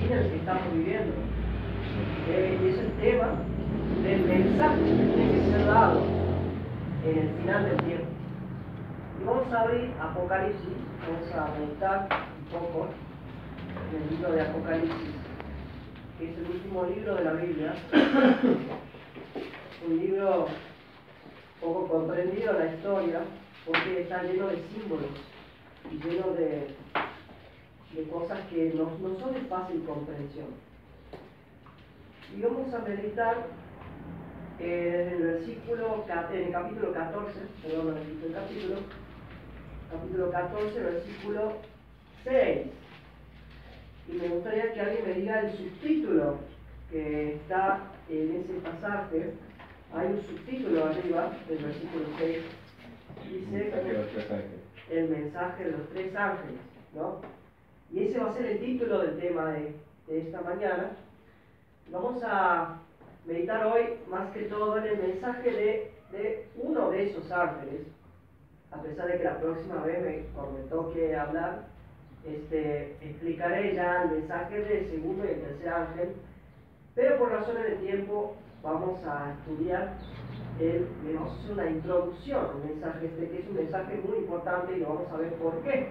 fin en el que estamos viviendo. Es el tema del mensaje que tiene que ser dado en el final del tiempo. Y vamos a abrir Apocalipsis, vamos a meditar un poco en el libro de Apocalipsis, que es el último libro de la Biblia. Un libro poco comprendido en la historia, porque está lleno de símbolos y lleno de cosas que no son de fácil comprensión. Y vamos a meditar en el capítulo 14, perdón, no repito el capítulo 14, versículo 6. Y me gustaría que alguien me diga el subtítulo que está en ese pasaje. Hay un subtítulo arriba del versículo 6. Dice el mensaje de los tres ángeles, ¿no? Y ese va a ser el título del tema de esta mañana. Vamos a meditar hoy más que todo en el mensaje de uno de esos ángeles, a pesar de que la próxima vez cuando me toque hablar, explicaré ya el mensaje del segundo y el tercer ángel, pero por razones de tiempo vamos a estudiar, vamos a hacer una introducción al mensaje que es un mensaje muy importante y lo vamos a ver por qué.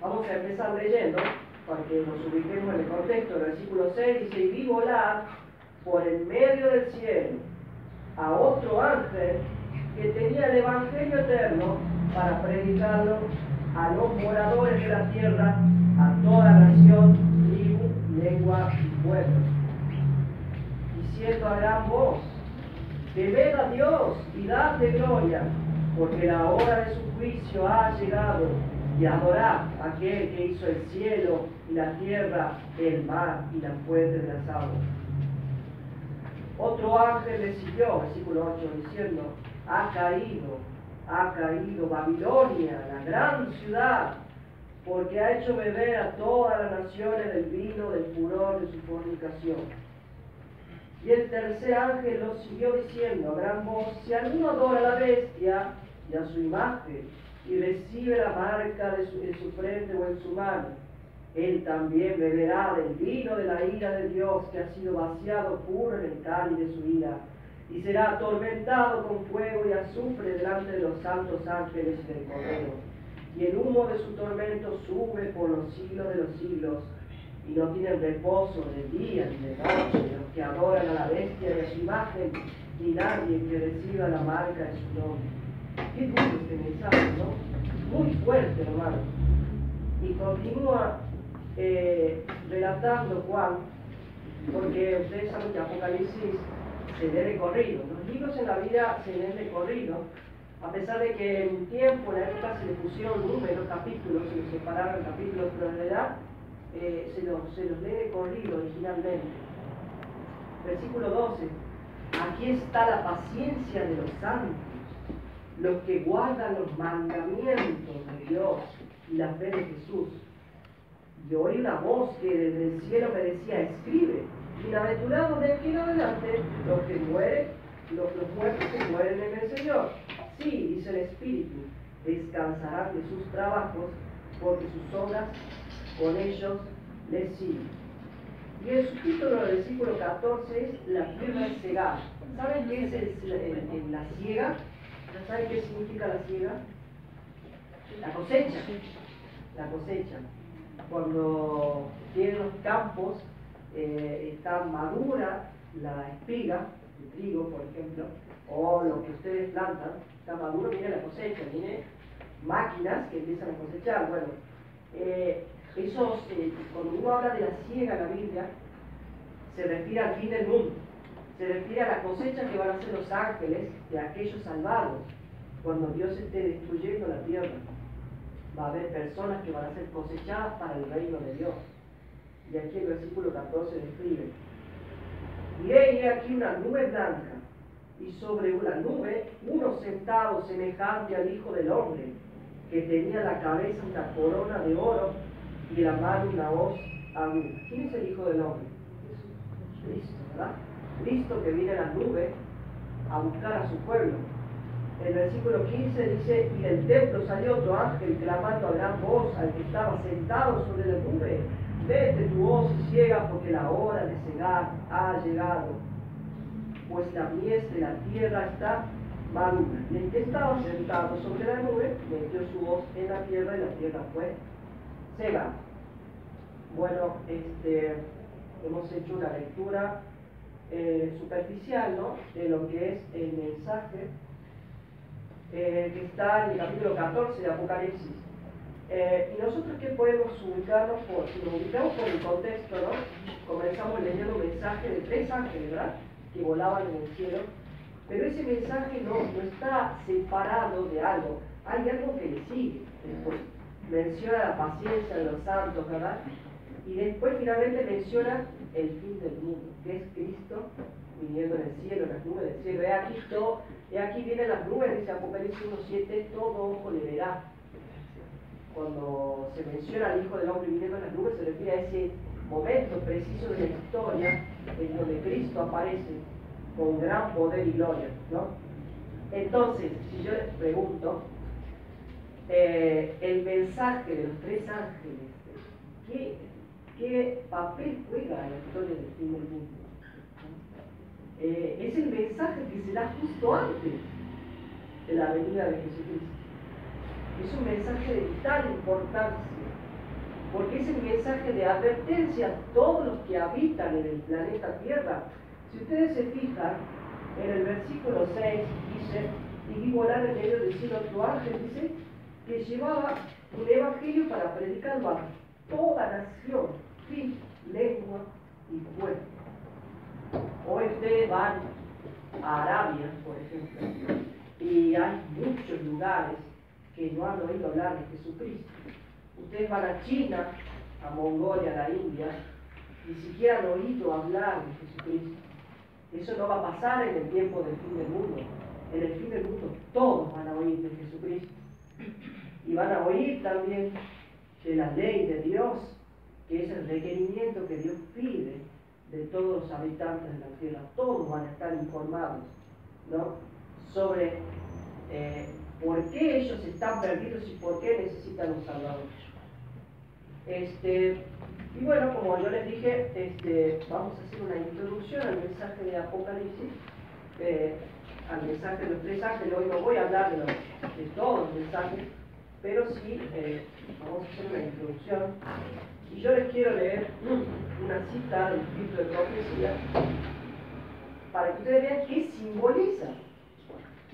Vamos a empezar leyendo, para que nos ubiquemos en el contexto. El versículo 6 dice: y vi volar por el medio del cielo a otro ángel que tenía el evangelio eterno para predicarlo a los moradores de la tierra, a toda nación, tribu, lengua y pueblo, diciendo a gran voz: temed a Dios y dadle gloria, porque la hora de su juicio ha llegado, y adorad a aquel que hizo el cielo y la tierra, el mar y la fuente de las aguas. Otro ángel le siguió, versículo 8, diciendo: ha caído Babilonia, la gran ciudad, porque ha hecho beber a todas las naciones del vino del furor de su fornicación. Y el tercer ángel lo siguió diciendo a gran voz: si alguno adora a la bestia y a su imagen, y recibe la marca en su frente o en su mano, él también beberá del vino de la ira de Dios, que ha sido vaciado puro en el cáliz de su ira, y será atormentado con fuego y azufre delante de los santos ángeles y del Cordero. Y el humo de su tormento sube por los siglos de los siglos, y no tienen reposo de día ni de noche los que adoran a la bestia y a su imagen, ni nadie que reciba la marca de su nombre. Qué duro este mensaje, ¿no? Muy fuerte, hermano. Y continúa relatando Juan, porque ustedes saben que Apocalipsis se lee de corrido. Los libros en la Biblia se leen de corrido, a pesar de que en un tiempo, en la época, se le pusieron números, capítulos, se los separaron capítulos, pero en realidad se los lee de corrido originalmente. Versículo 12. Aquí está la paciencia de los santos, los que guardan los mandamientos de Dios y la fe de Jesús. Y oí una voz que desde el cielo me decía: escribe, bienaventurados de aquí en adelante los muertos que mueren en el Señor. Sí, dice el Espíritu, descansarán de sus trabajos, porque sus obras con ellos les siguen. Y el subtítulo del versículo 14 es: la tierra es cegada. ¿Saben qué es la siega? ¿Saben qué significa la siega? La cosecha. La cosecha. Cuando tienen los campos, está madura la espiga, el trigo, por ejemplo, o lo que ustedes plantan, está maduro, viene la cosecha, viene máquinas que empiezan a cosechar. Bueno, cuando uno habla de la siega en la Biblia, se refiere al fin del mundo. Se refiere a la cosecha que van a hacer los ángeles de aquellos salvados. Cuando Dios esté destruyendo la tierra, va a haber personas que van a ser cosechadas para el reino de Dios. Y aquí el versículo 14 describe: y he aquí una nube blanca, y sobre una nube uno sentado semejante al Hijo del Hombre, que tenía en la cabeza una corona de oro y en la mano una hoz aguda. ¿Quién es el Hijo del Hombre? Cristo, ¿verdad? Cristo, que viene a la nube a buscar a su pueblo. El versículo 15 dice: y del templo salió otro ángel clamando a gran voz al que estaba sentado sobre la nube: vete ciega porque la hora de cegar ha llegado, pues la mies de la tierra está madura. Y el que estaba sentado sobre la nube metió su voz en la tierra y la tierra fue cegada. Bueno, hemos hecho una lectura superficial, ¿no?, de lo que es el mensaje que está en el capítulo 14 de Apocalipsis. Y nosotros, ¿qué podemos ubicarnos por? Si nos ubicamos por el contexto, ¿no?, comenzamos leyendo un mensaje de 3 ángeles, ¿verdad?, que volaban en el cielo, pero ese mensaje no está separado de algo, hay algo que le sigue. Después menciona la paciencia de los santos, ¿verdad?, y después finalmente menciona el fin del mundo, que es Cristo viniendo en el cielo, en las nubes del cielo. He aquí vienen las nubes, dice Apocalipsis 1:7, todo ojo le verá. Cuando se menciona al Hijo del Hombre viniendo en las nubes, se refiere a ese momento preciso de la historia en donde Cristo aparece con gran poder y gloria, ¿no? Entonces, si yo les pregunto, el mensaje de los 3 ángeles, ¿qué papel juega en la historia del fin del mundo? Es el mensaje que se da justo antes de la venida de Jesucristo. Es un mensaje de vital importancia, porque es el mensaje de advertencia a todos los que habitan en el planeta Tierra. Si ustedes se fijan, en el versículo 6 dice: y vi volar en medio del cielo otro ángel, dice, que llevaba un evangelio para predicarlo a toda nación, fin, lengua y pueblo. Hoy ustedes van a Arabia, por ejemplo, y hay muchos lugares que no han oído hablar de Jesucristo. Ustedes van a China, a Mongolia, a la India, ni siquiera han oído hablar de Jesucristo. Eso no va a pasar en el tiempo del fin del mundo. En el fin del mundo todos van a oír de Jesucristo. Y van a oír también de la ley de Dios, que es el requerimiento que Dios pide de todos los habitantes de la tierra. Todos van a estar informados, ¿no?, sobre por qué ellos están perdidos y por qué necesitan un Salvador. Y bueno, como yo les dije, vamos a hacer una introducción al mensaje de Apocalipsis, al mensaje de los 3 ángeles. Hoy no voy a hablar de todos los mensajes, pero sí vamos a hacer una introducción. Y yo les quiero leer una cita del Espíritu de Profecía para que ustedes vean qué simboliza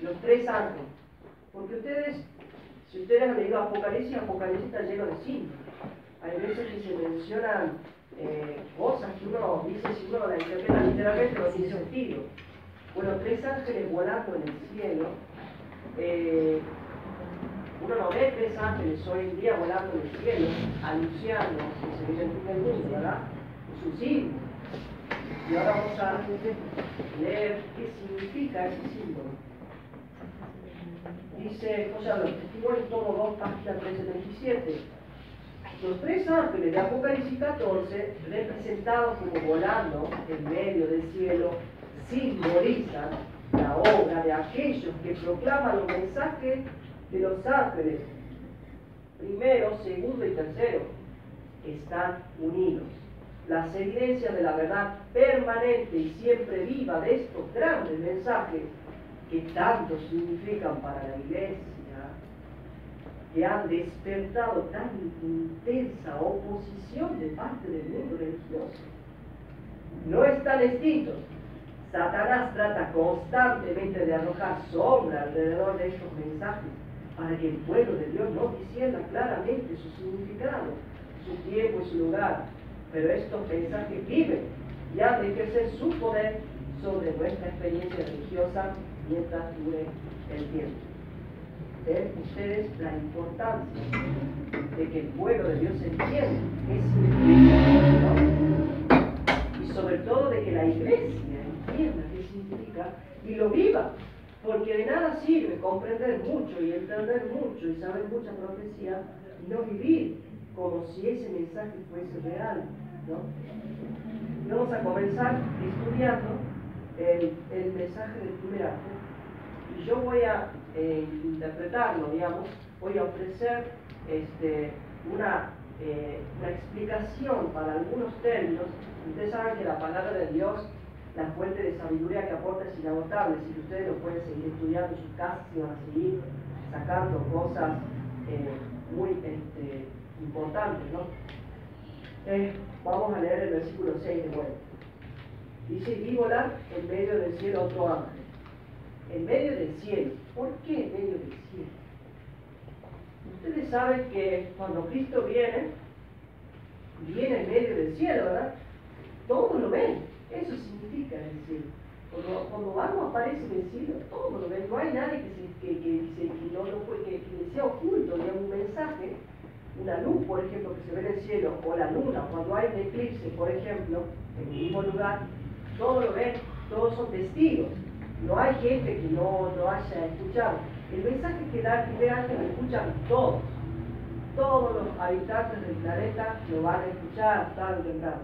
los 3 ángeles. Porque si ustedes han leído Apocalipsis está lleno de símbolos. Hay veces que se mencionan cosas que uno dice, si uno la interpreta literalmente, no tiene sentido. Bueno, 3 ángeles volando en el cielo. Uno no ve 3 ángeles hoy en día volando en el cielo, anunciando que se viene el fin del mundo, ¿verdad? Es un símbolo. Y ahora vamos a leer qué significa ese símbolo. Dice, cosa de los testimonios, tomo 2, página 377. Los 3 ángeles de Apocalipsis 14, representados como volando en medio del cielo, simbolizan la obra de aquellos que proclaman los mensajes de los ángeles. Primero, segundo y tercero están unidos. Las evidencias de la verdad permanente y siempre viva de estos grandes mensajes que tanto significan para la Iglesia, que han despertado tan intensa oposición de parte del mundo religioso, no están extintos. Satanás trata constantemente de arrojar sombra alrededor de estos mensajes para que el pueblo de Dios no discierna claramente su significado, su tiempo y su lugar. Pero estos mensajes viven y han de ejercer su poder sobre nuestra experiencia religiosa mientras dure el tiempo. ¿Ven ustedes la importancia de que el pueblo de Dios entienda qué significa, ¿no? Y sobre todo de que la Iglesia entienda qué significa y lo viva? Porque de nada sirve comprender mucho y entender mucho y saber mucha profecía y no vivir como si ese mensaje fuese real, ¿no? Y vamos a comenzar estudiando el mensaje del primer ángel. Y yo voy a interpretarlo, digamos, voy a ofrecer una una explicación para algunos términos. Ustedes saben que la palabra de Dios, la fuente de sabiduría que aporta es inagotable. Si ustedes lo pueden seguir estudiando en sus casas y van a seguir sacando cosas muy importantes, ¿no? Vamos a leer el versículo 6 de vuelta. Dice: vi volar en medio del cielo otro ángel. En medio del cielo. ¿Por qué en medio del cielo? Ustedes saben que cuando Cristo viene en medio del cielo, ¿verdad? Todos lo ven. Eso significa el cielo. Cuando algo aparece en el cielo, todos lo ven. No hay nadie que le sea oculto, digamos, un mensaje. Una luz, por ejemplo, que se ve en el cielo, o la luna, cuando hay un eclipse, por ejemplo, en el mismo lugar, todos lo ven, todos son testigos. No hay gente que no haya escuchado. El mensaje que da el primer ángel lo escuchan todos. Todos los habitantes del planeta lo van a escuchar tarde o temprano.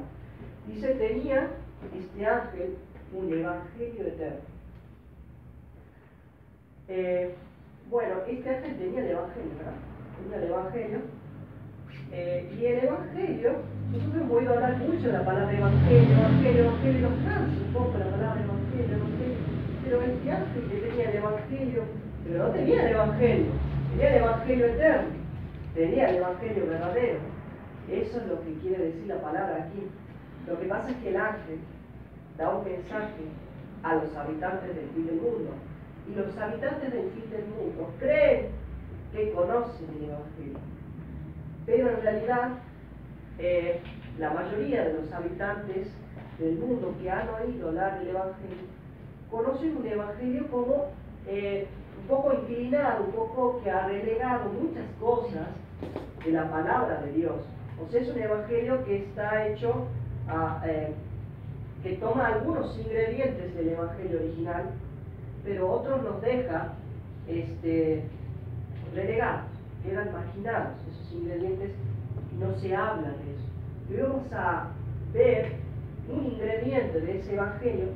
Dice: tenía este ángel un evangelio eterno. Bueno, este ángel tenía el evangelio, ¿verdad? Tenía el evangelio. Y el evangelio, nosotros hemos oído hablar mucho de la palabra evangelio, y nos cansa un poco la palabra evangelio, pero este ángel que tenía el evangelio, pero no tenía el evangelio, tenía el evangelio eterno, tenía el evangelio verdadero. Eso es lo que quiere decir la palabra aquí. Lo que pasa es que el ángel da un mensaje a los habitantes del fin del mundo, y los habitantes del fin del mundo creen que conocen el evangelio. Pero en realidad, la mayoría de los habitantes del mundo que han oído hablar del Evangelio, conocen un Evangelio como un poco inclinado, un poco que ha relegado muchas cosas de la palabra de Dios. O sea, es un Evangelio que está hecho, que toma algunos ingredientes del Evangelio original, pero otros los deja relegados. Quedan marginados esos ingredientes y no se habla de eso. Y vamos a ver un ingrediente de ese evangelio,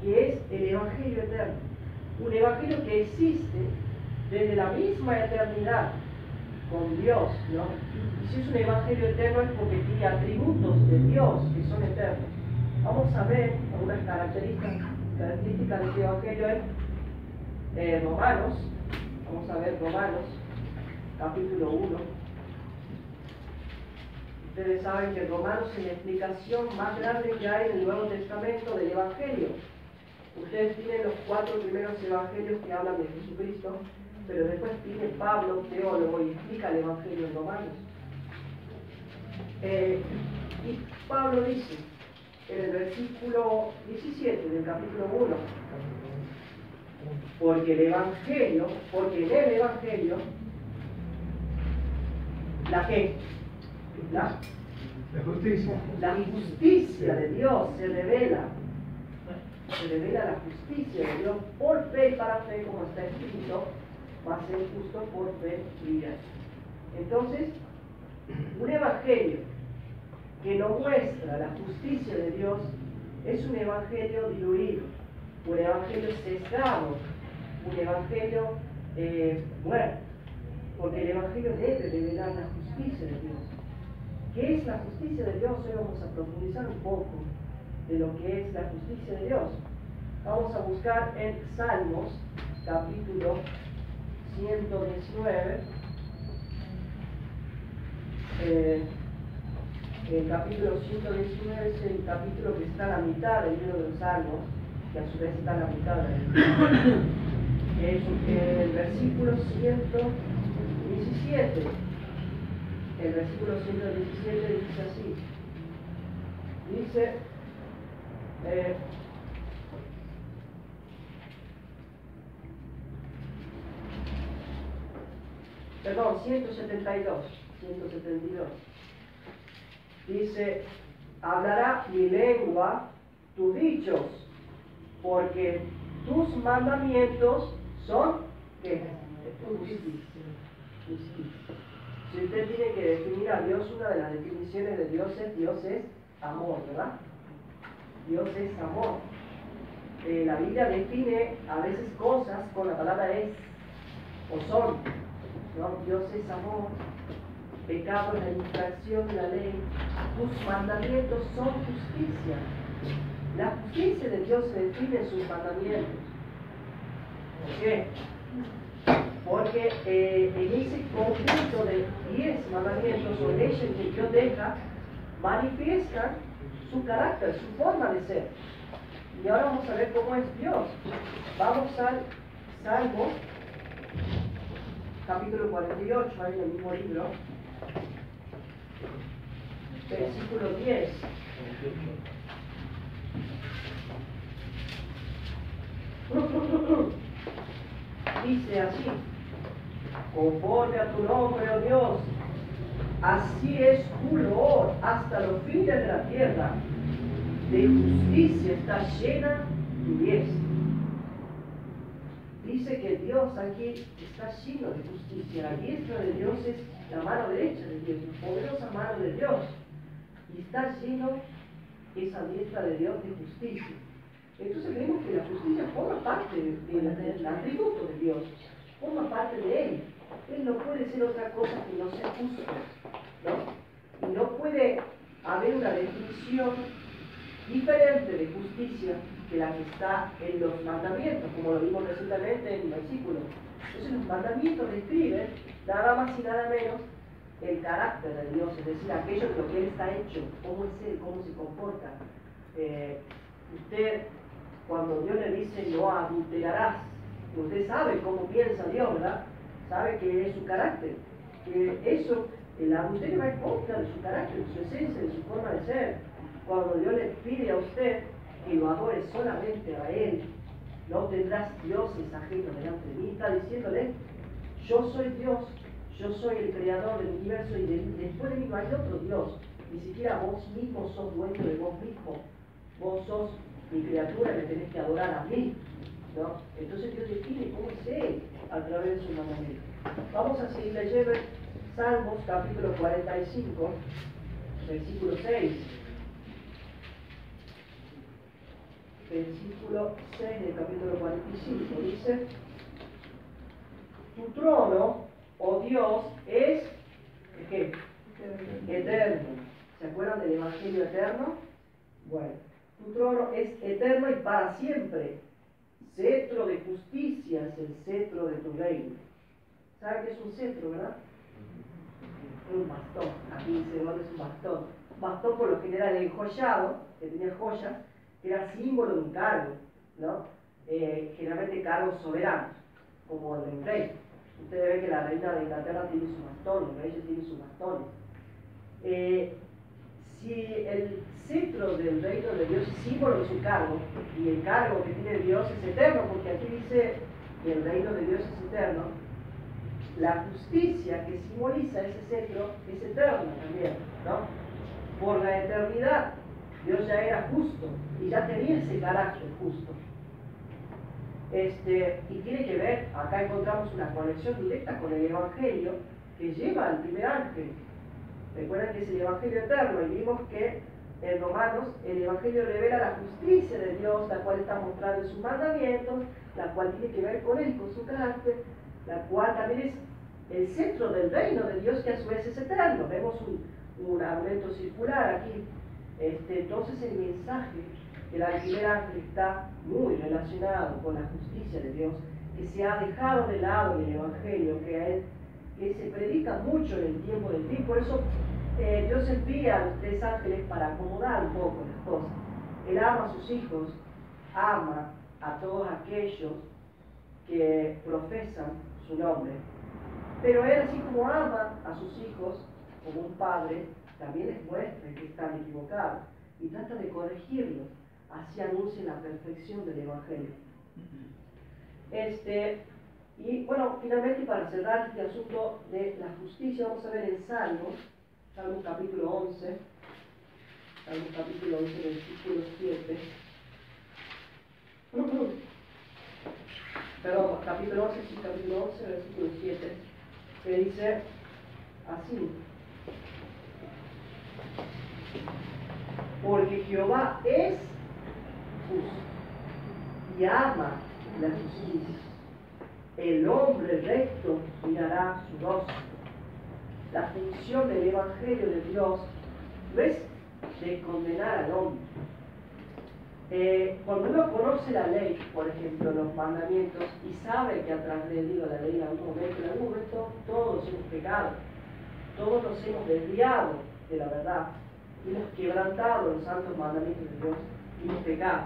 que es el evangelio eterno. Un evangelio que existe desde la misma eternidad con Dios, ¿no? Y si es un evangelio eterno es porque tiene atributos de Dios que son eternos. Vamos a ver algunas características de este evangelio en Romanos. Vamos a ver Romanos capítulo 1. Ustedes saben que Romanos es la explicación más grande que hay en el Nuevo Testamento del Evangelio. Ustedes tienen los 4 primeros evangelios que hablan de Jesucristo, pero después tiene Pablo, teólogo, y explica el Evangelio en Romanos. Y Pablo dice en el versículo 17 del capítulo 1, porque en el Evangelio, la justicia de Dios se revela la justicia de Dios por fe y para fe, como está escrito: mas el justo por fe vivirá. Entonces, un evangelio que no muestra la justicia de Dios es un evangelio diluido, un evangelio sesgado, un evangelio muerto, porque el evangelio debe revelar la justicia de Dios. ¿Qué es la justicia de Dios? Hoy vamos a profundizar un poco de lo que es la justicia de Dios. Vamos a buscar en Salmos capítulo 119. El capítulo 119 es el capítulo que está a la mitad del libro de los Salmos, que a su vez está a la mitad del libro. El versículo 117. El versículo 117 dice así. Dice: perdón, 172. Dice: hablará mi lengua tus dichos, porque tus mandamientos son ¿qué? Justicia. Si usted tiene que definir a Dios, una de las definiciones de Dios es amor, ¿verdad? Dios es amor. La Biblia define a veces cosas con la palabra es o son, ¿no? Dios es amor. pecado es la infracción de la ley. Tus mandamientos son justicia. La justicia de Dios se define en sus mandamientos. ¿Por qué? Porque en ese conjunto de 10 mandamientos o leyes que Dios deja, manifiestan su carácter, su forma de ser. Y ahora vamos a ver cómo es Dios. Vamos al Salmo, capítulo 48, ahí en el mismo libro, versículo 10. Dice así: conforme a tu nombre, oh Dios, así es tu loor hasta los fines de la tierra, de justicia está llena tu diestra. Dice que Dios aquí está lleno de justicia. La diestra de Dios es la mano derecha de Dios, la poderosa mano de Dios. Y está lleno esa diestra de Dios de justicia. Entonces vemos que la justicia forma parte del atributo de Dios, forma parte de Él. Él no puede ser otra cosa que no ser justo, ¿no? Y no puede haber una definición diferente de justicia que la que está en los mandamientos, como lo vimos recientemente en el versículo. Entonces los mandamientos describen nada más y nada menos el carácter de Dios, es decir, aquello de lo que Él está hecho, cómo es Él, cómo se comporta. Usted, cuando Dios le dice no adulterarás, usted sabe cómo piensa Dios, ¿verdad? Sabe que es su carácter, que eso, el adulterio va en contra de su carácter, de su esencia, de su forma de ser. Cuando Dios le pide a usted que lo adore solamente a Él, no tendrás dioses ajenos delante de mí, está diciéndole: yo soy Dios, yo soy el creador del universo y después de mí no hay otro Dios, ni siquiera vos mismo sos dueño de vos mismo, vos sos mi criatura y me tenés que adorar a mí, ¿no? Entonces Dios define cómo es Él a través de su mandamiento. Vamos a seguir leyendo Salmos capítulo 45, versículo 6. Versículo 6 del capítulo 45 dice: tu trono, oh Dios, es ¿qué? Eterno. ¿Se acuerdan del Evangelio eterno? Bueno, tu trono es eterno y para siempre. Cetro de justicia es el cetro de tu reino. ¿Saben qué es un cetro, verdad? Un bastón. Aquí se llama un bastón. Bastón por lo general enjollado, que tenía joyas, que era símbolo de un cargo, ¿no? Generalmente cargos soberanos, como el del rey. Ustedes ven que la reina de Inglaterra tiene su bastón, los reyes tienen sus bastones. Si el cetro del reino de Dios es símbolo de su cargo, y el cargo que tiene Dios es eterno, porque aquí dice que el reino de Dios es eterno, la justicia que simboliza ese cetro es eterna también, ¿no? Por la eternidad, Dios ya era justo y ya tenía ese carácter justo. Y tiene que ver, acá encontramos una conexión directa con el Evangelio que lleva al primer ángel. Recuerden que es el Evangelio eterno y vimos que en Romanos el Evangelio revela la justicia de Dios, la cual está mostrada en sus mandamientos, la cual tiene que ver con él, con su carácter, la cual también es el centro del reino de Dios, que a su vez es eterno. Vemos un argumento circular aquí. Entonces el mensaje del primer ángel está muy relacionado con la justicia de Dios, que se ha dejado de lado en el Evangelio, que se predica mucho en el tiempo del fin. Por eso Dios envía a los tres ángeles para acomodar un poco las cosas. Él ama a sus hijos, ama a todos aquellos que profesan su nombre. Pero Él, así como ama a sus hijos como un padre, también les muestra que están equivocados y trata de corregirlos, así anuncia la perfección del Evangelio. Y bueno, finalmente, para cerrar este asunto de la justicia, vamos a ver en Salmos capítulo 11, versículo 7. Perdón, capítulo 11, versículo 7, que dice así: porque Jehová es justo y ama la justicia. El hombre recto mirará su rostro. la función del Evangelio de Dios no es de condenar al hombre. Cuando uno conoce la ley, por ejemplo, los mandamientos, y sabe que ha transgredido la ley en algún momento, todos hemos pecado, todos nos hemos desviado de la verdad, y hemos quebrantado los santos mandamientos de Dios, y hemos pecado.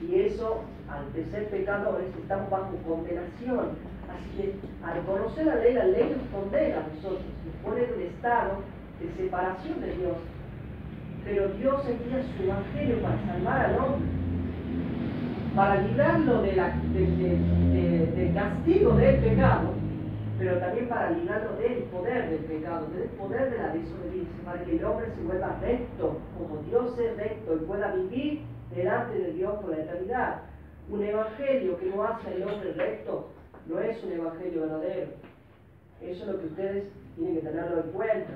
Y eso, al ser pecadores, estamos bajo condenación. Así que, al conocer la ley nos condena a nosotros, nos pone en un estado de separación de Dios. Pero Dios envía su evangelio para salvar al hombre, para librarlo del castigo del pecado, pero también para librarlo del poder del pecado, del poder de la desobediencia, para que el hombre se vuelva recto, como Dios es recto, y pueda vivir delante de Dios por la eternidad. Un evangelio que no hace al hombre recto no es un evangelio verdadero. Eso es lo que ustedes tienen que tenerlo en cuenta.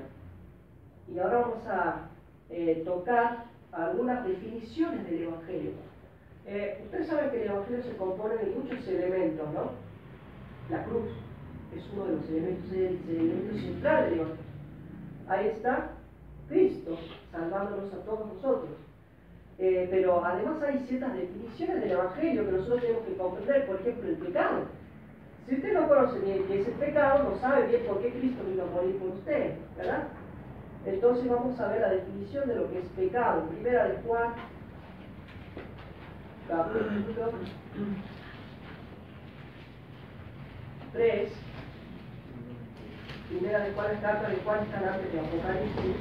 Y ahora vamos a tocar algunas definiciones del Evangelio. Ustedes saben que el Evangelio se compone de muchos elementos, ¿no? La cruz es uno de los elementos, el elemento central del Evangelio. Ahí está Cristo salvándonos a todos nosotros. Pero además hay ciertas definiciones del Evangelio que nosotros tenemos que comprender. Por ejemplo, el pecado. Si usted no conoce bien qué es el pecado, no sabe bien por qué Cristo vino a morir por usted, ¿verdad? Entonces vamos a ver la definición de lo que es pecado. Primera de Juan, capítulo 3. Primera de Juan, carta de Juan están antes de Apocalipsis.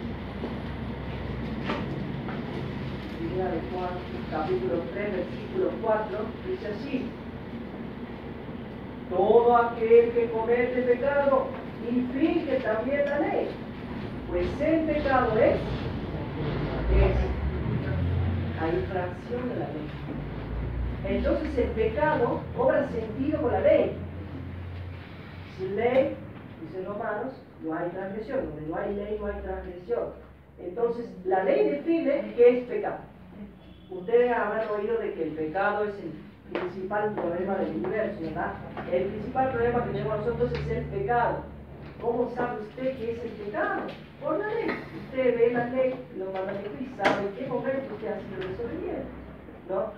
Primera de Juan, capítulo 3, versículo 4, dice así: todo aquel que comete pecado infringe también la ley. Pues el pecado es la infracción de la ley. Entonces el pecado cobra sentido con la ley. Sin ley, dice Romanos, no hay transgresión. Donde no hay ley, no hay transgresión. Entonces la ley define qué es pecado. Ustedes habrán oído de que el pecado es el principal problema del universo, ¿verdad? El principal problema que tenemos nosotros es el pecado. ¿Cómo sabe usted qué es el pecado? Por la ley. Usted ve la ley, los mandamientos y sabe en qué momento usted ha sido desobediente, ¿no?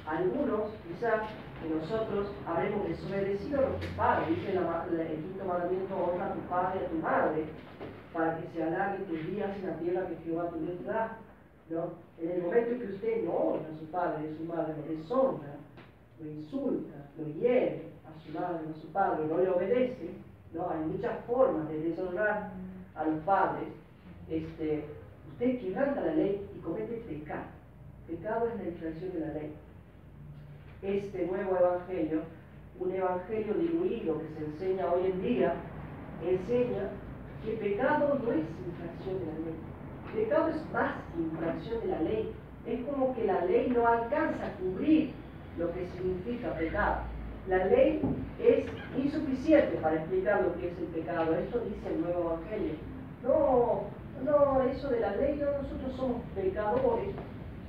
Algunos, quizás, de nosotros habremos desobedecido a nuestros padres. Dice el quinto mandamiento: honra a tu padre y a tu madre, para que se alarguen tus días en la tierra que Jehová tu Dios te da, ¿no? En el momento en que usted no honra a su padre y a su madre, lo deshonra, lo insulta, lo hiere a su madre y a su padre, no le obedece, ¿no? Hay muchas formas de deshonrar a los padres. Usted quebranta la ley y comete pecado. Pecado es la infracción de la ley. Este nuevo evangelio, un evangelio diluido que se enseña hoy en día, enseña que pecado no es infracción de la ley. Pecado es más que infracción de la ley. Es como que la ley no alcanza a cubrir lo que significa pecado. La ley es insuficiente para explicar lo que es el pecado. Esto dice el nuevo evangelio. No, eso de la ley, no, nosotros somos pecadores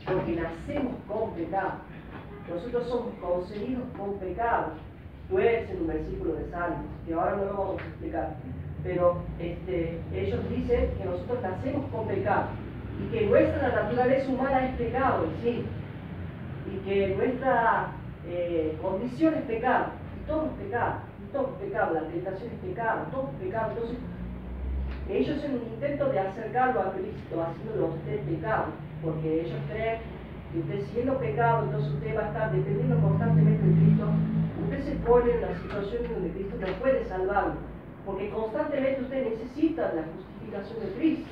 porque nacemos con pecado. Nosotros somos concebidos con pecado. Pues en un versículo de Salmos, que ahora no lo vamos a explicar. Pero ellos dicen que nosotros nacemos con pecado y que nuestra naturaleza humana es pecado en sí, y que nuestra condición es pecado, y todo es pecado, la tentación es pecado, todo es pecado. Entonces ellos, en un intento de acercarlo a Cristo, haciéndolo a usted pecado, porque ellos creen que usted, siendo pecado, entonces usted va a estar dependiendo constantemente de Cristo. Usted se pone en la situación donde Cristo no puede salvarlo, porque constantemente usted necesita la justificación de Cristo.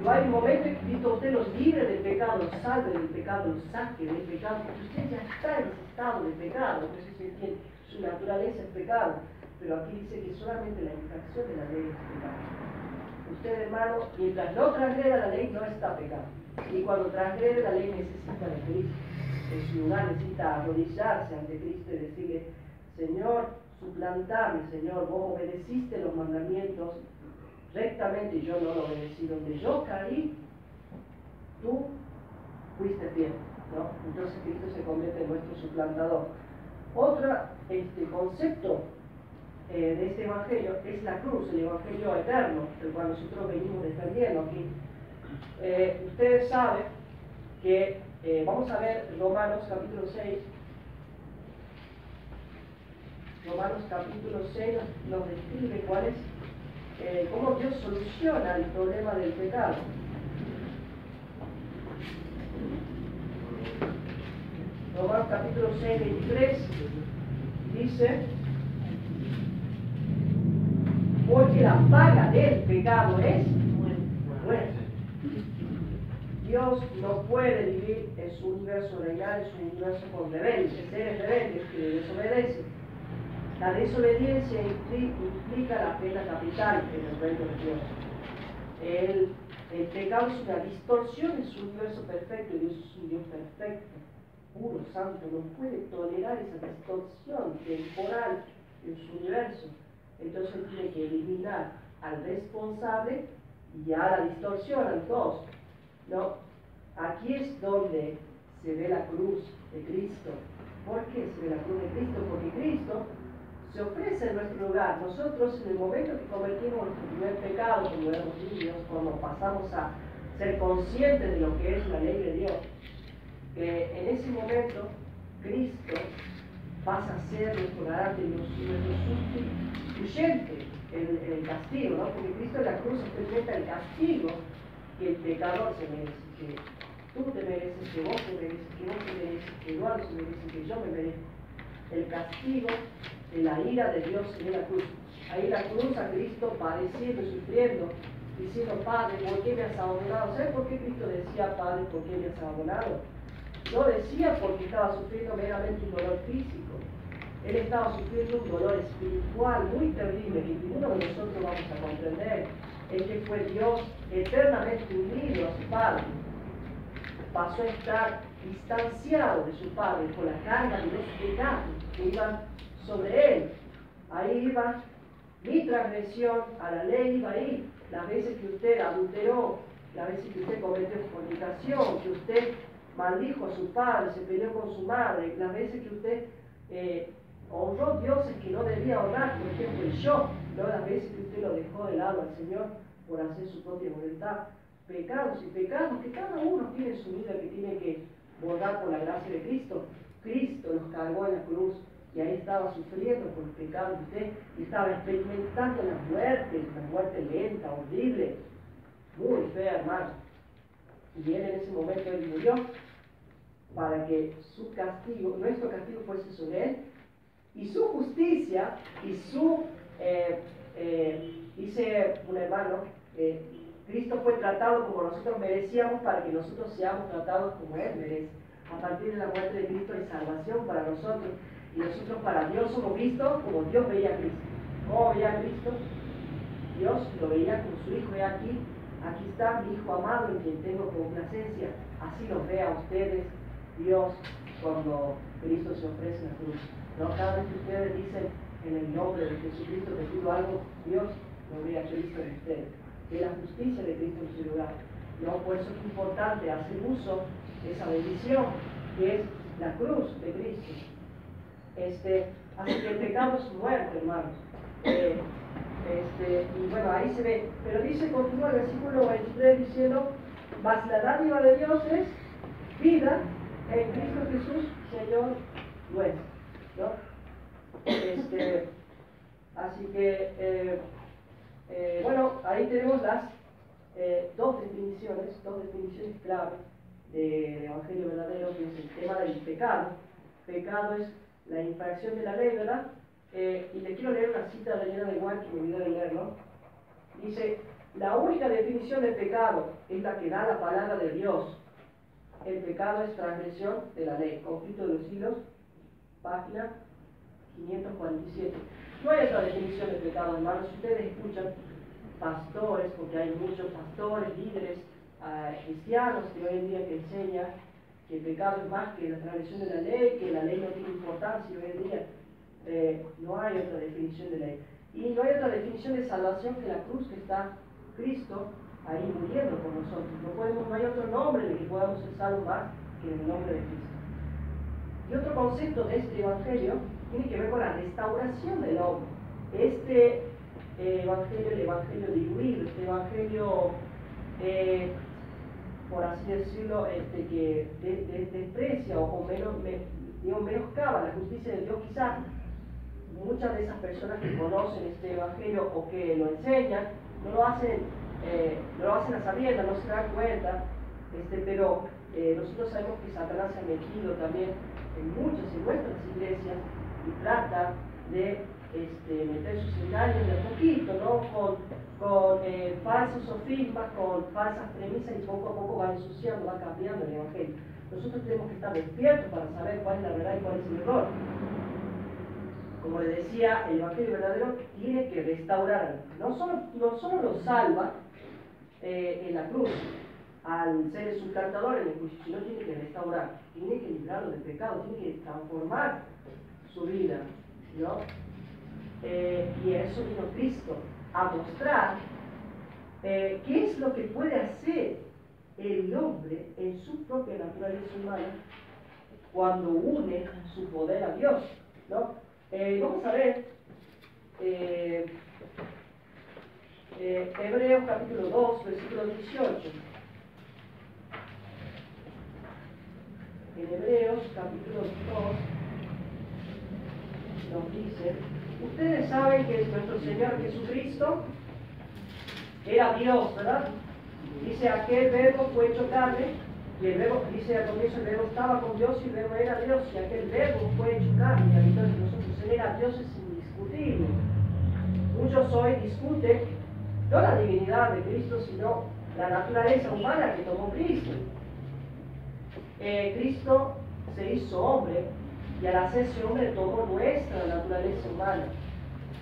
No hay un momento en que Cristo usted los libre del pecado, los salve del pecado, los saque del pecado, porque usted ya está en ese estado de pecado. No sé si entiende, su naturaleza es pecado, pero aquí dice que solamente la infracción de la ley es pecado. Usted, hermano, mientras no transgreda la ley, no está pecado. Y cuando transgrede la ley, necesita de Cristo. En su lugar necesita arrodillarse ante Cristo y decirle: Señor, suplantarme, Señor, vos obedeciste los mandamientos rectamente y yo no lo obedecí. Donde yo caí, tú fuiste fiel, ¿no? Entonces Cristo se convierte en nuestro suplantador. Otro concepto de este evangelio es la cruz, el evangelio eterno, el cual nosotros venimos defendiendo aquí. Ustedes saben que, vamos a ver Romanos capítulo 6. Romanos capítulo 6 nos describe cuál es, cómo Dios soluciona el problema del pecado. Romanos capítulo 6, 23 dice: porque la paga del pecado es muerte. Dios no puede vivir en su universo real, en su universo con rebeldes, seres rebeldes que desobedecen. La desobediencia implica la pena capital en el reino de Dios. El pecado es una distorsión de su universo perfecto, y Dios es un Dios perfecto, puro, santo, no puede tolerar esa distorsión temporal en su universo. Entonces él tiene que eliminar al responsable y a la distorsión, a los dos, ¿no? Aquí es donde se ve la cruz de Cristo. ¿Por qué se ve la cruz de Cristo? Porque Cristo se ofrece en nuestro lugar. Nosotros, en el momento que cometimos nuestro primer pecado, como éramos niños, cuando pasamos a ser conscientes de lo que es la ley de Dios, en ese momento Cristo pasa a ser nuestro garante, nuestro sustituyente en el castigo, ¿no? Porque Cristo en la cruz experimenta el castigo que el pecador se merece, que tú te mereces, que vos te mereces, que vos te mereces, que Eduardo se merece, que yo me merezco. El castigo de la ira de Dios en la cruz. Ahí la cruz a Cristo padeciendo y sufriendo, diciendo: Padre, ¿por qué me has abandonado? ¿Sabes por qué Cristo decía: Padre, ¿por qué me has abandonado? No decía porque estaba sufriendo meramente un dolor físico. Él estaba sufriendo un dolor espiritual muy terrible que ninguno de nosotros vamos a comprender. El que fue Dios eternamente unido a su Padre pasó a estar distanciado de su Padre por la carga de los pecados que iban sobre él. Ahí iba mi transgresión, a la ley iba ahí. Las veces que usted adulteró, las veces que usted cometió fornicación, que usted maldijo a su padre, se peleó con su madre, las veces que usted honró dioses que no debía honrar, por ejemplo el yo, ¿no? Las veces que usted lo dejó de lado al Señor por hacer su propia voluntad. Pecados y pecados que cada uno tiene en su vida, que tiene que borrar por la gracia de Cristo. Cristo los cargó en la cruz y ahí estaba sufriendo por el pecado de usted y estaba experimentando la muerte lenta, horrible, muy fea, hermano. Y él en ese momento él murió para que su castigo, nuestro castigo fuese sobre él, y su justicia y su, dice un hermano, Cristo fue tratado como nosotros merecíamos para que nosotros seamos tratados como Él merece. A partir de la muerte de Cristo hay salvación para nosotros, y nosotros para Dios somos vistos como Dios veía a Cristo. ¿Cómo veía a Cristo? Dios lo veía como su Hijo. Aquí está mi Hijo amado en quien tengo complacencia. Así los ve a ustedes Dios cuando Cristo se ofrece en la cruz. ¿No? Cada vez que ustedes dicen: en el nombre de Jesucristo te pido algo, Dios lo ve a Cristo en ustedes. De la justicia de Cristo en su lugar. ¿No? Por eso es importante hacer uso de esa bendición que es la cruz de Cristo. Así que el pecado es muerte, hermanos. Y bueno, ahí se ve. Pero dice, continúa el versículo 23 diciendo: mas la dádiva de Dios es vida en Cristo Jesús, Señor nuestro. ¿No? Así que bueno, ahí tenemos las dos definiciones clave del Evangelio verdadero, que es el tema del pecado. Pecado es la infracción de la ley, ¿verdad? Y le quiero leer una cita de Elena de White, que me olvidé de leerlo. Dice: la única definición de pecado es la que da la palabra de Dios. El pecado es transgresión de la ley. Conflicto de los siglos, página 547. No hay otra definición de pecado, hermanos. Si ustedes escuchan pastores, porque hay muchos pastores, líderes cristianos que hoy en día que enseñan que el pecado es más que la transgresión de la ley, que la ley no tiene importancia hoy en día, no hay otra definición de ley. Y no hay otra definición de salvación que la cruz, que está Cristo ahí muriendo por nosotros. No hay otro nombre en el que podamos ser salvos más que en el nombre de Cristo. Y otro concepto de este evangelio tiene que ver con la restauración del hombre. este evangelio, el evangelio diluido, este evangelio, por así decirlo, que desprecia o menoscaba la justicia de Dios, quizás muchas de esas personas que conocen este evangelio o que lo enseñan, no lo hacen a sabiendas, no se dan cuenta, pero nosotros sabemos que Satanás se ha metido también en nuestras iglesias y trata de meter sus engaños de a poquito, ¿no? con falsos sofismas, con falsas premisas, y poco a poco va ensuciando, va cambiando el evangelio. Nosotros tenemos que estar despiertos para saber cuál es la verdad y cuál es el error. Como le decía, el evangelio verdadero tiene que restaurar, no solo lo salva en la cruz al ser el suplantador en el juicio, sino tiene que restaurar, tiene que librarlo del pecado, tiene que transformar su vida, ¿no? Y eso vino Cristo a mostrar qué es lo que puede hacer el hombre en su propia naturaleza humana cuando une su poder a Dios, ¿no? Vamos a ver Hebreos capítulo 2, versículo 18. En Hebreos capítulo 2 nos dice: ustedes saben que nuestro Señor Jesucristo era Dios, ¿verdad? Dice, aquel verbo fue hecho carne, y el verbo, dice al comienzo, el verbo estaba con Dios y el verbo era Dios, y aquel verbo fue hecho carne, y habitó entre nosotros. Él era Dios, es indiscutible. Muchos hoy discuten no la divinidad de Cristo, sino la naturaleza humana que tomó Cristo. Cristo se hizo hombre, y al hacerse hombre tomó nuestra naturaleza humana.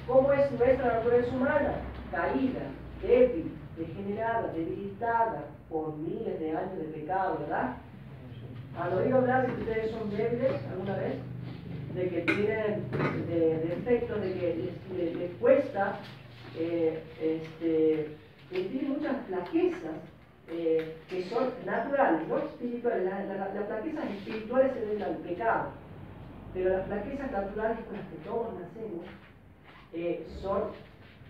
¿Cómo es nuestra naturaleza humana? Caída, débil, degenerada, debilitada por miles de años de pecado, ¿verdad? ¿Han oído hablar de que ustedes son débiles alguna vez? De que tienen defectos, de que les cuesta, que tienen muchas flaquezas que son naturales, no espirituales. Las flaquezas espirituales se deben al pecado, pero las flaquezas naturales con las que todos nacemos son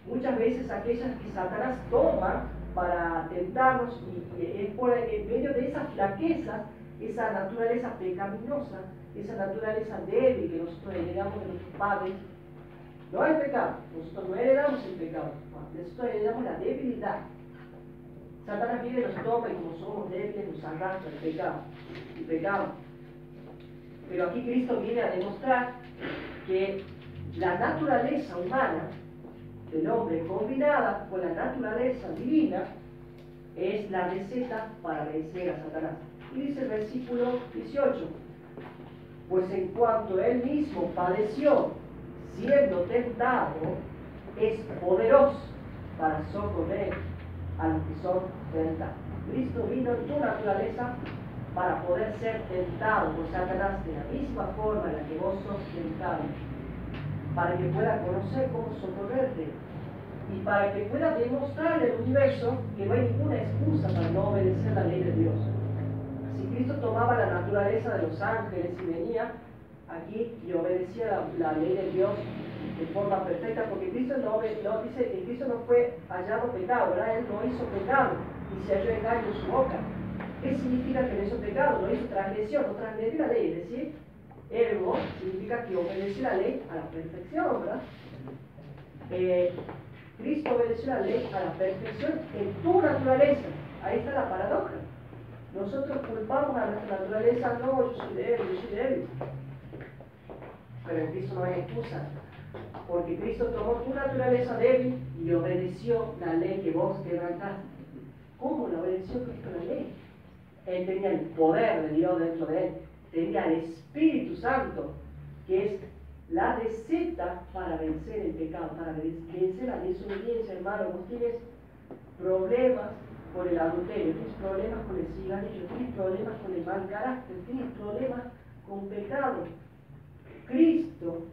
muchas veces aquellas que Satanás toma para tentarnos, y es por en medio de esas flaquezas, esa naturaleza pecaminosa, esa naturaleza débil que nosotros heredamos de nuestros padres. No el pecado, nosotros no heredamos el pecado, nosotros heredamos la debilidad. Satanás viene, nos toma, y como somos débiles nos arrastra el pecado y pecamos. Pero aquí Cristo viene a demostrar que la naturaleza humana del hombre combinada con la naturaleza divina es la receta para vencer a Satanás. Y dice el versículo 18: pues en cuanto él mismo padeció siendo tentado, es poderoso para socorrer a los que son tentados. Cristo vino en tu naturaleza para poder ser tentado por Satanás de la misma forma en la que vos sos tentado, para que pueda conocer cómo socorrerte y para que pueda demostrarle al universo que no hay ninguna excusa para no obedecer la ley de Dios. Si Cristo tomaba la naturaleza de los ángeles y venía aquí y obedecía la ley de Dios de forma perfecta, porque Cristo no dice que Cristo no fue hallado pecado, ¿verdad? Él no hizo pecado y se halló engaño en su boca. ¿Qué significa que no hizo pecado? No hizo transgresión, no transgredió la ley, es decir, ergo significa que obedeció la ley a la perfección, ¿verdad? Cristo obedeció la ley a la perfección en tu naturaleza. Ahí está la paradoja. Nosotros culpamos a nuestra naturaleza: no, yo soy débil. Pero en Cristo no hay excusa, porque Cristo tomó tu naturaleza débil y obedeció la ley que vos quebrantaste. ¿Cómo la obedeció Cristo la ley? Él tenía el poder de Dios dentro de él, tenía el Espíritu Santo, que es la receta para vencer el pecado, para vencer la desobediencia. Hermano, vos tienes problemas con el adulterio, tienes problemas con el cigarrillo, tienes problemas con el mal carácter, tienes problemas con pecado. Cristo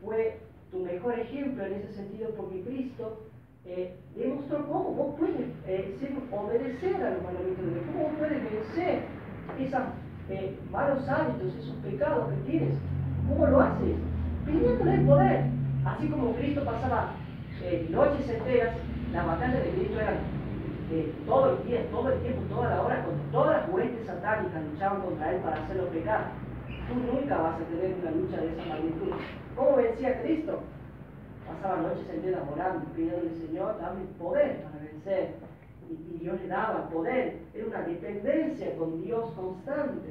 fue tu mejor ejemplo en ese sentido, porque Cristo demostró cómo vos puedes obedecer a los mandamientos de Dios, cómo vos puedes vencer esos malos hábitos, esos pecados que tienes. ¿Cómo lo haces? Pidiéndole el poder. Así como Cristo pasaba noches enteras, la batalla de Cristo era todo el día, todo el tiempo, toda la hora, cuando todas las huestes satánicas luchaban contra él para hacerlo pecar. Tú nunca vas a tener una lucha de esa magnitud. ¿Cómo vencía Cristo? Pasaba noches enteras orando, pidiéndole, Señor, dame poder para vencer. Y Dios le daba el poder. Era una dependencia con Dios constante.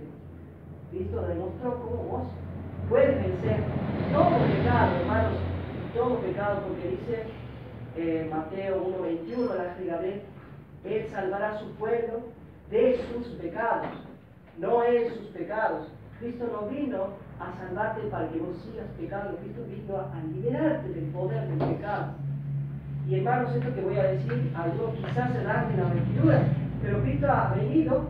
Cristo demostró cómo vos puedes vencer todo pecado, hermanos, todo pecado, porque dice Mateo 1:21, la explicaré, Él salvará a su pueblo de sus pecados, no en sus pecados. Cristo no vino a salvarte para que vos sigas pecando, Cristo vino a liberarte del poder del pecado. Y hermanos, esto que voy a decir, algunos quizás se dan en la vestidura, pero Cristo ha venido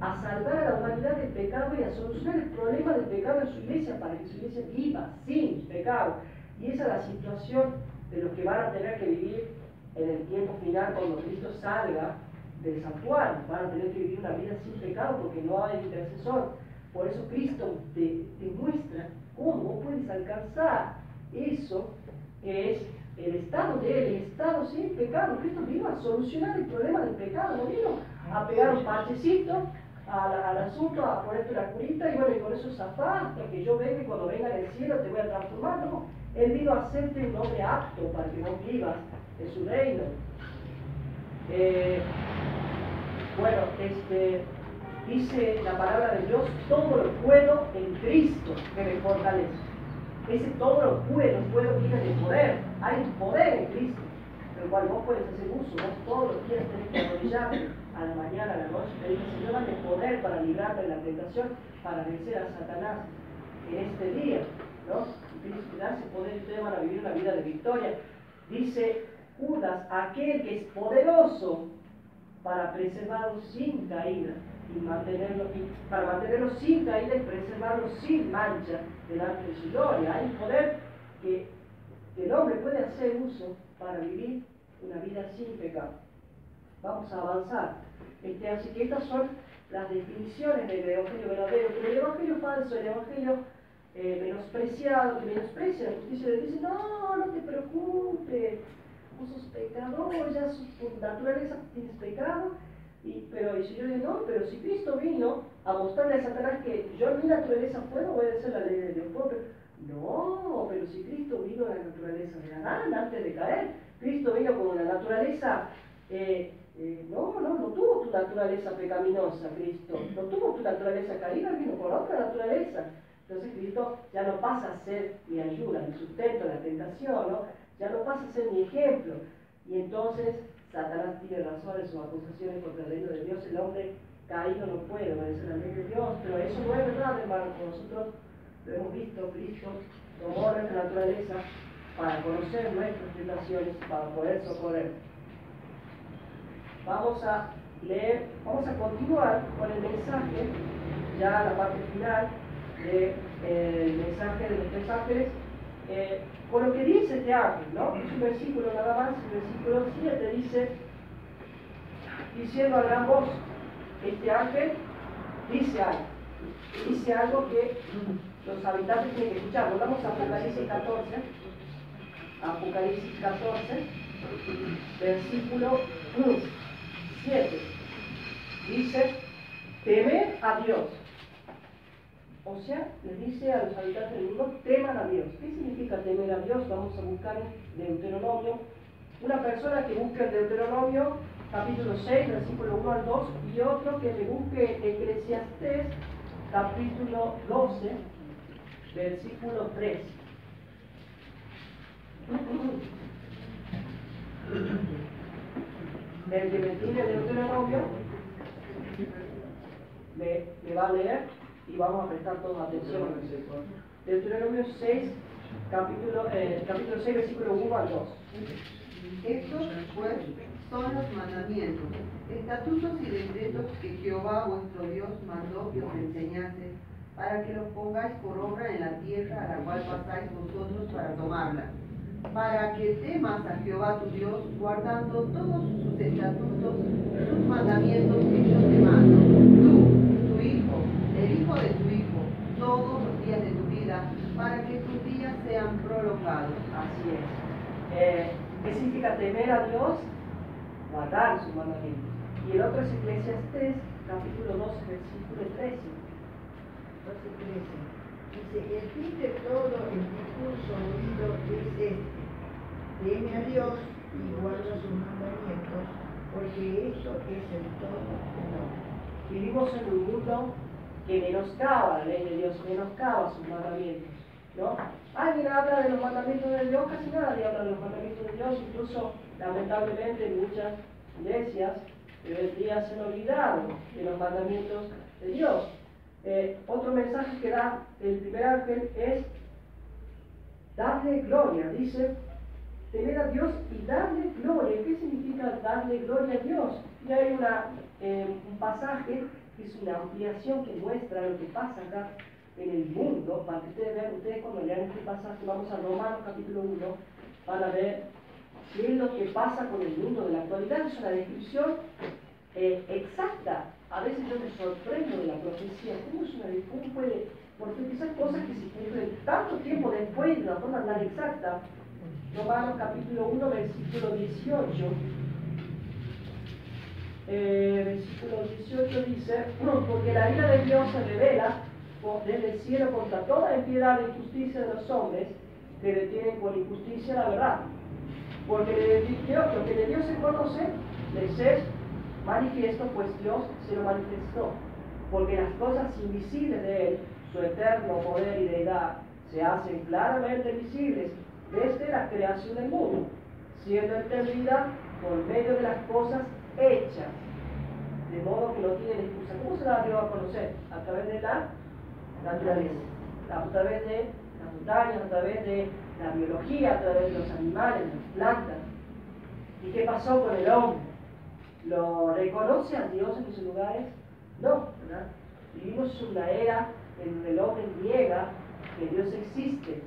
a salvar a la humanidad del pecado y a solucionar el problema del pecado en su iglesia, para que su iglesia viva sin pecado. Y esa es la situación de los que van a tener que vivir en el tiempo final cuando Cristo salga del santuario. Van a tener que vivir una vida sin pecado porque no hay intercesor. Por eso Cristo te muestra cómo puedes alcanzar eso que es el estado de Él, el estado sin pecado. Cristo vino a solucionar el problema del pecado, no vino a pegar un parchecito al asunto, a ponerte una curita y bueno, y con eso zafaste, que yo venga y cuando venga en el cielo te voy a transformar. No, Él vino a hacerte un hombre apto para que vos vivas en su reino. Dice la palabra de Dios, todo lo puedo en Cristo que me fortalece. Ese todo lo puedo viene de poder. Hay un poder en Cristo, del cual vos puedes hacer uso. Vos todos los días tenés que arrodillarte a la mañana, a la noche, te dice, Señor, dame poder para librarte de la tentación, para vencer a Satanás en este día, ¿no? Y Cristo te da ese poder y ustedes van a vivir una vida de victoria. Dice Judas, aquel que es poderoso para preservarlos sin caída para mantenerlos sin caída y preservarlos sin mancha delante de su gloria. Hay un poder que el hombre puede hacer uso para vivir una vida sin pecado. Vamos a avanzar. Así que estas son las definiciones del evangelio verdadero. Pero el evangelio falso, el evangelio menospreciado, que menosprecia la justicia de Dios, dice, no te preocupes, vos sos pecador, ya por naturaleza tienes pecado. Pero si yo digo, no, pero si Cristo vino a mostrarle a Satanás que yo en mi naturaleza puedo obedecer la ley de Dios, no, pero si Cristo vino a la naturaleza de Adán antes de caer, Cristo vino con una naturaleza, no tuvo tu naturaleza pecaminosa, Cristo, no tuvo tu naturaleza caída, vino con otra naturaleza. Entonces Cristo ya no pasa a ser mi ayuda, mi sustento en la tentación, ¿no? Ya no pasa a ser mi ejemplo. Y entonces Satanás tiene razón en sus acusaciones contra el reino de Dios. El hombre caído no puede obedecer la ley de Dios, pero eso no es verdad, hermano. Nosotros lo hemos visto, Cristo tomó nuestra naturaleza para conocer nuestras tentaciones, para poder socorrer. Vamos a continuar con el mensaje, ya la parte final del mensaje de los tres ángeles, con lo que dice este ángel, ¿no? Es un versículo nada más, el versículo 7 dice, diciendo a gran voz, este ángel dice algo que los habitantes tienen que escuchar. Volvamos a Apocalipsis 14, versículo 7. Dice, temed a Dios. O sea, les dice a los habitantes del mundo, teman a Dios. ¿Qué significa temer a Dios? Vamos a buscar en Deuteronomio. Una persona que busque en Deuteronomio, capítulo 6, versículo 1 al 2, y otro que le busque Eclesiastés, capítulo 12, versículo 3. El que me tiene Deuteronomio me va a leer y vamos a prestar toda atención. Deuteronomio 6, capítulo 6, versículo 1 al 2. Estos, pues, son los mandamientos, estatutos y decretos que Jehová vuestro Dios mandó que os enseñase, para que los pongáis por obra en la tierra a la cual pasáis vosotros para tomarla, para que temas a Jehová tu Dios, guardando todos sus estatutos, sus mandamientos que yo te mando, tú, tu hijo, el hijo de tu hijo, todos los días de tu vida, para que tus días sean prolongados. Así temer a Dios, guardar sus mandamientos. Y el otro es Eclesiastés, capítulo 12, versículo 13. 12:13. Dice, el fin de todo el discurso oído es este: teme a Dios y guarda sus mandamientos, porque eso es el todo del hombre. Vivimos en un mundo que menoscaba la ley de Dios, menoscaba sus mandamientos, ¿no? Alguien habla de los mandamientos de Dios, casi nadie habla de los mandamientos de Dios, incluso lamentablemente en muchas iglesias hoy en día se han olvidado de los mandamientos de Dios. Otro mensaje que da el primer ángel es darle gloria. Dice, temer a Dios y darle gloria. ¿Qué significa darle gloria a Dios? Y hay un pasaje que es una ampliación que muestra lo que pasa acá en el mundo, para que ustedes vean. Ustedes cuando lean este pasaje, vamos a Romanos capítulo 1, van a ver qué es lo que pasa con el mundo de la actualidad. Es una descripción exacta. A veces yo me sorprendo de la profecía. ¿Cómo puede profetizar cosas que se cumplen tanto tiempo después de una forma tan exacta? Romanos capítulo 1, versículo 18. Versículo 18 dice, porque la ira de Dios se revela desde el cielo contra toda impiedad e injusticia de los hombres que detienen por injusticia la verdad. Porque lo que de Dios se conoce les es manifiesto, pues Dios se lo manifestó. Porque las cosas invisibles de Él, su eterno poder y deidad, se hacen claramente visibles desde la creación del mundo, siendo entendida por medio de las cosas hechas, de modo que no tienen excusa. ¿Cómo se la dio a conocer? A través de la naturaleza, a través de las montañas, a través de la biología, a través de los animales, las plantas. ¿Y qué pasó con el hombre? ¿Lo reconoce a Dios en esos lugares? No, ¿verdad? Vivimos en una era en donde el hombre niega que Dios existe,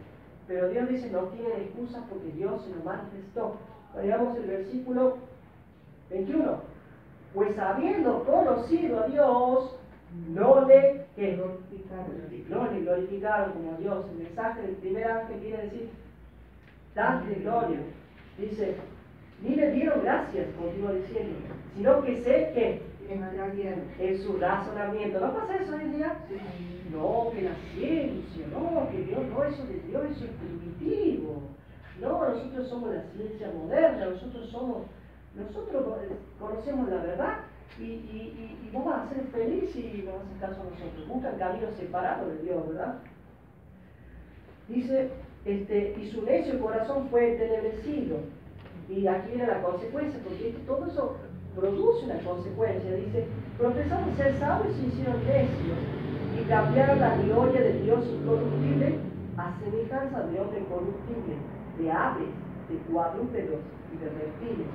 pero Dios dice no tienen excusas porque Dios se lo manifestó. Veamos el versículo 21. Pues habiendo conocido a Dios, no le glorificaron como a Dios. El mensaje del primer ángel quiere decir, dadle gloria. Dice, ni le dieron gracias, continúa diciendo, sino que sé que en su razonamiento. ¿No pasa eso hoy en día? No, que la ciencia, no, que Dios, no, eso de Dios, eso es primitivo. No, nosotros somos la ciencia moderna, nosotros conocemos la verdad y vos vas a ser feliz y no haces caso a nosotros. Buscan caminos separados de Dios, ¿verdad? Dice, y su necio corazón fue entenebrecido. Y aquí viene la consecuencia, porque todo eso produce una consecuencia. Dice, profesando ser sabios se hicieron necios y cambiaron la gloria de Dios incorruptible a semejanza de hombre corruptible, de aves, de cuadrúpedos y de reptiles.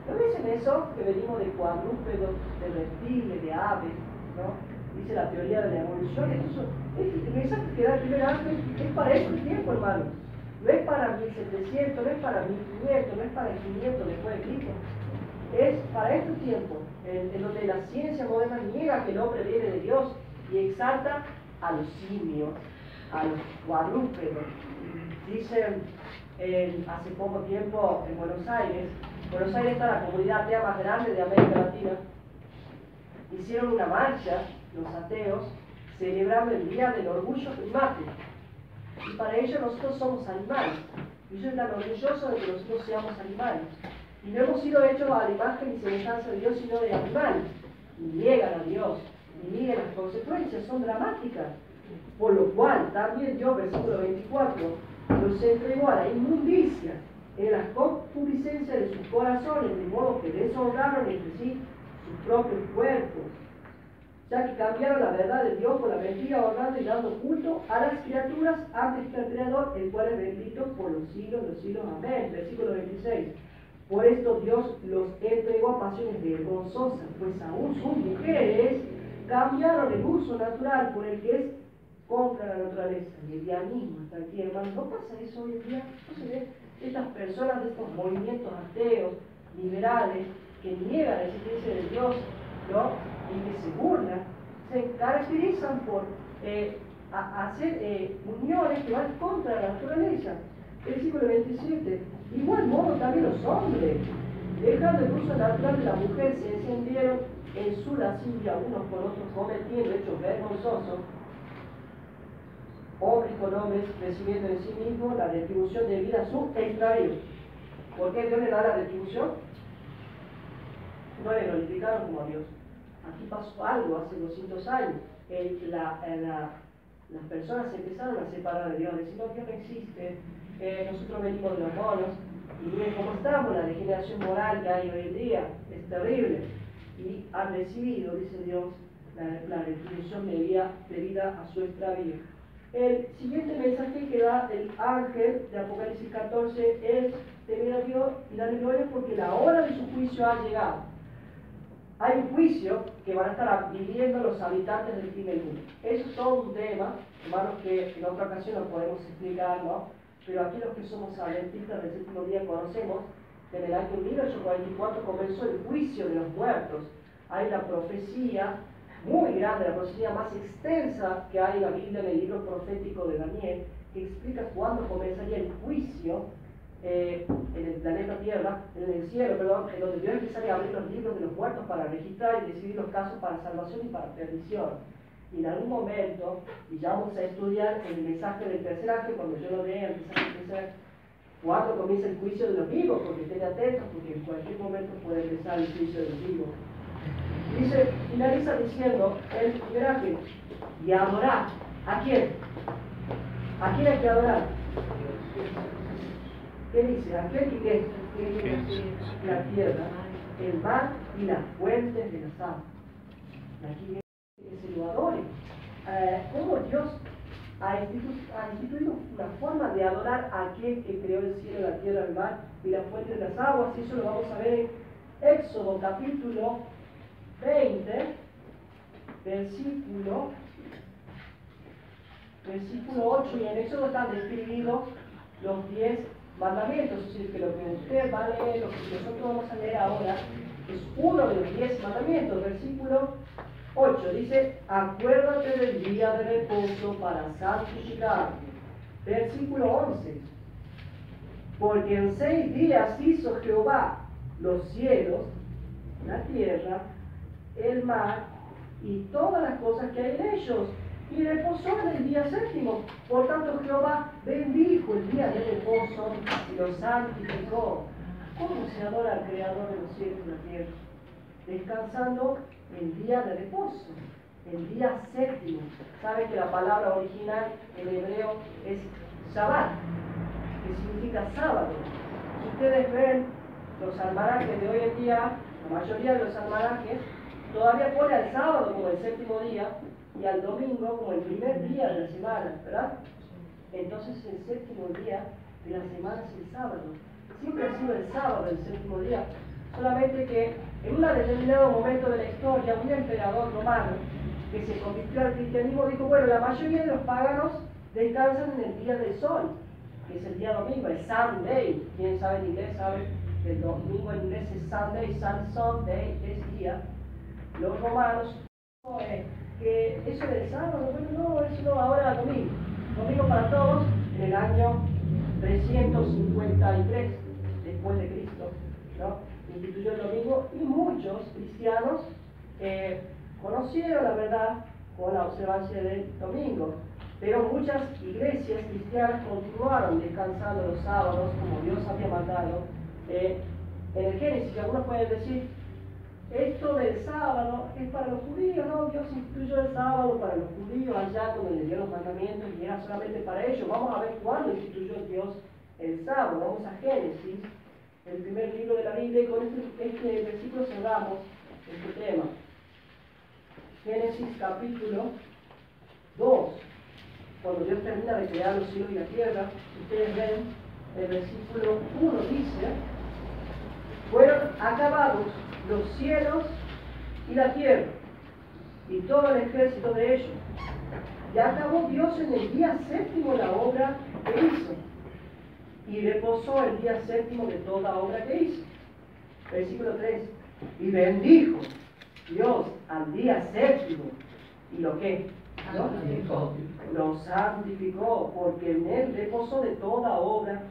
¿No dicen eso? Que venimos de cuadrúpedos, de reptiles, de aves, ¿no? Dice la teoría de la evolución. El mensaje que da el primer ángel es para este tiempo, hermano. No es para 1700, no es para 1500, no es para 500 después de Cristo. Es para este tiempo, en donde la ciencia moderna niega que el hombre viene de Dios y exalta a los simios, a los cuadrúpedos. Dicen, hace poco tiempo en Buenos Aires está la comunidad atea más grande de América Latina, hicieron una marcha, los ateos, celebrando el Día del Orgullo Primate. Y para ellos nosotros somos animales. Y ellos están orgullosos de que nosotros seamos animales. Y no hemos sido hechos a la imagen y semejanza de Dios, sino de animales. Y niegan a Dios. Y niegan las consecuencias, son dramáticas. Por lo cual, también Dios, versículo 24, los entregó a la inmundicia en las concupiscencias de sus corazones, de modo que deshonraron entre sí sus propios cuerpos, ya que cambiaron la verdad de Dios por la mentira, honrando y dando culto a las criaturas antes que al Creador, el cual es bendito por los siglos. Amén. Versículo 26. Por esto Dios los entregó a pasiones vergonzosas, pues aún sus mujeres cambiaron el uso natural por el que es contra la naturaleza. Lesbianismo, hasta aquí, hermano. ¿No pasa eso hoy en día? ¿No se ve? Estas personas de estos movimientos ateos, liberales, que niegan la existencia de Dios, ¿no? Y que se burlan, se caracterizan por hacer uniones que van contra la naturaleza. Versículo 27. De igual modo también los hombres, dejando el uso natural de la mujer, se encendieron en su lascivia unos con otros, cometiendo hechos vergonzosos, hombres con hombres, recibiendo en sí mismos la retribución debida a su extravío. ¿Por qué Dios le da la retribución? No le glorificaron como a Dios. Aquí pasó algo hace 200 años. Las personas se empezaron a separar de Dios, diciendo que Dios no existe, nosotros venimos de los monos, y miren cómo estamos, la degeneración moral que hay hoy en día es terrible. Y han recibido, dice Dios, la retribución debida a su extravío. El siguiente mensaje que da el ángel de Apocalipsis 14 es temer a Dios y darle gloria porque la hora de su juicio ha llegado. Hay un juicio que van a estar viviendo los habitantes del fin del mundo. Eso es todo un tema, hermanos, que en otra ocasión lo podemos explicar, ¿no? Pero aquí los que somos adventistas del séptimo día conocemos que en el año 1844 comenzó el juicio de los muertos. Hay la profecía muy grande, la profecía más extensa que hay en la Biblia, en el libro profético de Daniel, que explica cuándo comenzaría el juicio en el planeta Tierra, en el cielo, perdón, en donde Dios empezaría a abrir los libros de los muertos para registrar y decidir los casos para salvación y para perdición. Y en algún momento, y ya vamos a estudiar el mensaje del tercer ángel, cuando yo lo lea, empezar cuándo comienza el juicio de los vivos, porque estén atentos, porque en cualquier momento puede empezar el juicio de los vivos. Dice, finaliza diciendo el primer ángel, y adorar. ¿A quién? ¿A quién hay que adorar? ¿Qué dice? ¿Aquel que qué? La tierra, el mar y las fuentes de las aguas. Aquí que se lo adore. ¿Cómo Dios ha instituido una forma de adorar a aquel que creó el cielo, la tierra, el mar y las fuentes de las aguas? Y eso lo vamos a ver en Éxodo capítulo 20, versículo 8, y en Éxodo están describidos los 10 mandamientos, es decir, que lo que usted va a leer, lo que nosotros vamos a leer ahora, es uno de los 10 mandamientos. Versículo 8 dice, acuérdate del día de reposo para santificarlo. Versículo 11, porque en 6 días hizo Jehová los cielos, la tierra, el mar y todas las cosas que hay en ellos, y reposó en el día séptimo. Por tanto Jehová bendijo el día de reposo y lo santificó. ¿Cómo se adora al Creador de los cielos y la tierra? Descansando el día de reposo, el día séptimo. ¿Saben que la palabra original en hebreo es Shabbat, que significa sábado? Si ustedes ven los almanaques de hoy en día, la mayoría de los almanaques todavía pone al sábado como el séptimo día y al domingo como el primer día de la semana, ¿verdad? Entonces el séptimo día de la semana es el sábado. Siempre ha sido el sábado el séptimo día, solamente que en un determinado momento de la historia, un emperador romano que se convirtió al cristianismo dijo, bueno, la mayoría de los paganos descansan en el día del sol, que es el día domingo, el Sunday. Quien sabe en inglés sabe que el domingo en inglés es Sunday, Sunday es día. Los romanos, que eso del sábado, bueno, no, eso no, ahora domingo. Domingo para todos en el año 353 después de Cristo, ¿no? Instituyó el domingo y muchos cristianos conocieron la verdad con la observancia del domingo. Pero muchas iglesias cristianas continuaron descansando los sábados como Dios había mandado. En el Génesis, algunos pueden decir, esto del sábado es para los judíos, ¿no? Dios instituyó el sábado para los judíos allá cuando le dio los mandamientos y era solamente para ellos. Vamos a ver cuándo instituyó Dios el sábado. Vamos a Génesis, el primer libro de la Biblia, y con este versículo cerramos este tema. Génesis capítulo 2. Cuando Dios termina de crear los cielos y la tierra, ustedes ven el versículo 1 dice, fueron acabados los cielos y la tierra y todo el ejército de ellos. Y acabó Dios en el día séptimo la obra que hizo y reposó el día séptimo de toda obra que hizo. Versículo 3, y bendijo Dios al día séptimo y lo que Lo santificó, porque en él reposó de toda obra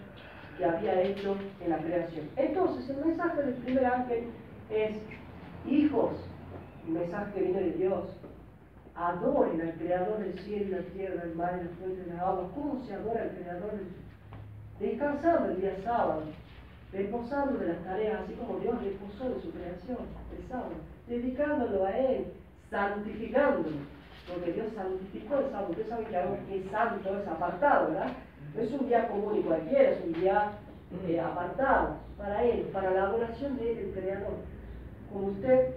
que había hecho en la creación. Entonces, el mensaje del primer ángel es: hijos, el mensaje que viene de Dios, adoren al Creador del cielo y la tierra, el mar y la fuente de las aguas. ¿Cómo se adora al Creador? Descansando el día sábado, reposando de las tareas, así como Dios reposó de su creación el sábado, dedicándolo a Él, santificándolo, porque Dios santificó el sábado. Ustedes saben que algo que es santo es apartado, ¿verdad? No es un día común y cualquiera, es un día apartado para Él, para la adoración de Él, el Creador. Como usted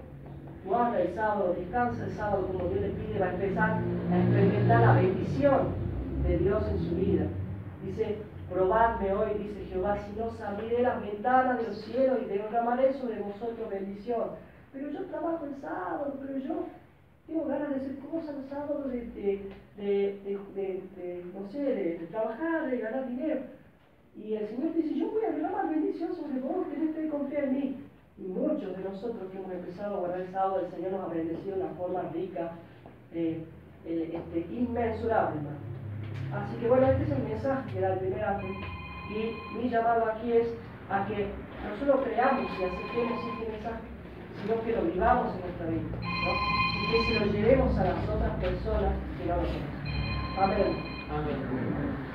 guarda el sábado, descansa el sábado como Dios le pide, va a empezar a experimentar la bendición de Dios en su vida. Dice: probadme hoy, dice Jehová, si no os abriré las ventanas de los cielos y derramaré sobre vosotros bendición. Pero yo trabajo el sábado, pero yo tengo ganas de hacer cosas el sábado, no sé, de trabajar, de ganar dinero. Y el Señor dice: yo voy a derramar bendición sobre vos, tenés que confiar en mí. Y muchos de nosotros que hemos empezado a guardar el sábado, el Señor nos ha bendecido de una forma rica, inmensurable, hermano. Así que bueno, este es el mensaje que da el primer ángel. Y mi llamado aquí es a que no solo creamos y aceptemos este mensaje, sino que lo vivamos en nuestra vida, ¿no? Y que se lo llevemos a las otras personas que no lo conocen. Amén. Amén.